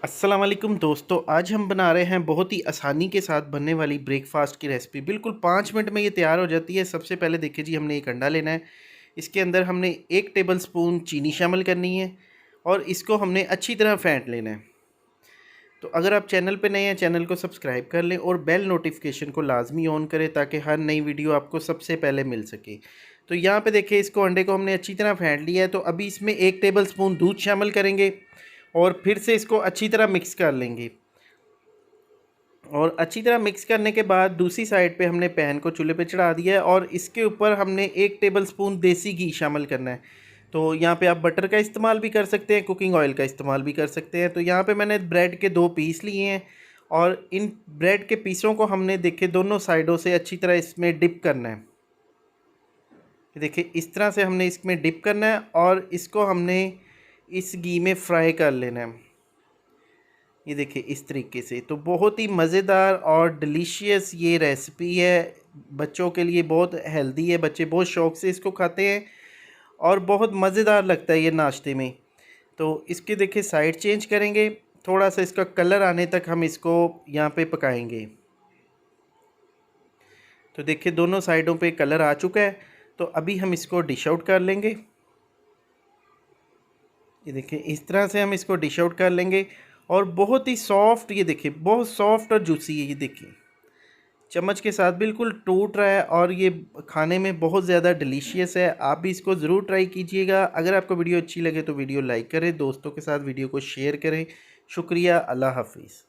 अस्सलाम वालेकुम दोस्तों, आज हम बना रहे हैं बहुत ही आसानी के साथ बनने वाली ब्रेकफास्ट की रेसिपी। बिल्कुल 5 मिनट में ये तैयार हो जाती है। सबसे पहले देखिए जी, हमने एक अंडा लेना है। इसके अंदर हमने 1 टेबल स्पून चीनी शामिल करनी है और इसको हमने अच्छी तरह फेंट लेना है। तो अगर आप चैनल पे नए हैं, चैनल को सब्सक्राइब कर लें और बेल नोटिफिकेशन को लाजमी ऑन करें ताकि हर नई वीडियो आपको सबसे पहले मिल सके। तो यहाँ पे देखिए, इसको अंडे को हमने अच्छी तरह फेंट लिया है। तो अभी इसमें 1 टेबल स्पून दूध शामिल करेंगे और फिर से इसको अच्छी तरह मिक्स कर लेंगे। और अच्छी तरह मिक्स करने के बाद दूसरी साइड पे हमने पैन को चूल्हे पे चढ़ा दिया है और इसके ऊपर हमने 1 टेबल स्पून देसी घी शामिल करना है। तो यहाँ पे आप बटर का इस्तेमाल भी कर सकते हैं, कुकिंग ऑयल का इस्तेमाल भी कर सकते हैं। तो यहाँ पे मैंने ब्रेड के 2 पीस लिए हैं और इन ब्रेड के पीसों को हमने देखे दोनों साइडों से अच्छी तरह इसमें डिप करना है। देखिए, इस तरह से हमने इसमें डिप करना है और इसको हमने इस घी में फ्राई कर लेना है। ये देखिए इस तरीके से। तो बहुत ही मज़ेदार और डिलीशियस ये रेसिपी है। बच्चों के लिए बहुत हेल्दी है, बच्चे बहुत शौक़ से इसको खाते हैं और बहुत मज़ेदार लगता है ये नाश्ते में। तो इसके देखिए साइड चेंज करेंगे, थोड़ा सा इसका कलर आने तक हम इसको यहाँ पे पकाएंगे। तो देखिए दोनों साइडों पे कलर आ चुका है। तो अभी हम इसको डिश आउट कर लेंगे। ये देखिए इस तरह से हम इसको डिश आउट कर लेंगे और बहुत ही सॉफ्ट, ये देखिए बहुत सॉफ्ट और जूसी है। ये देखिए चम्मच के साथ बिल्कुल टूट रहा है और ये खाने में बहुत ज़्यादा डिलीशियस है। आप भी इसको ज़रूर ट्राई कीजिएगा। अगर आपको वीडियो अच्छी लगे तो वीडियो लाइक करें, दोस्तों के साथ वीडियो को शेयर करें। शुक्रिया, अल्लाह हाफिज़।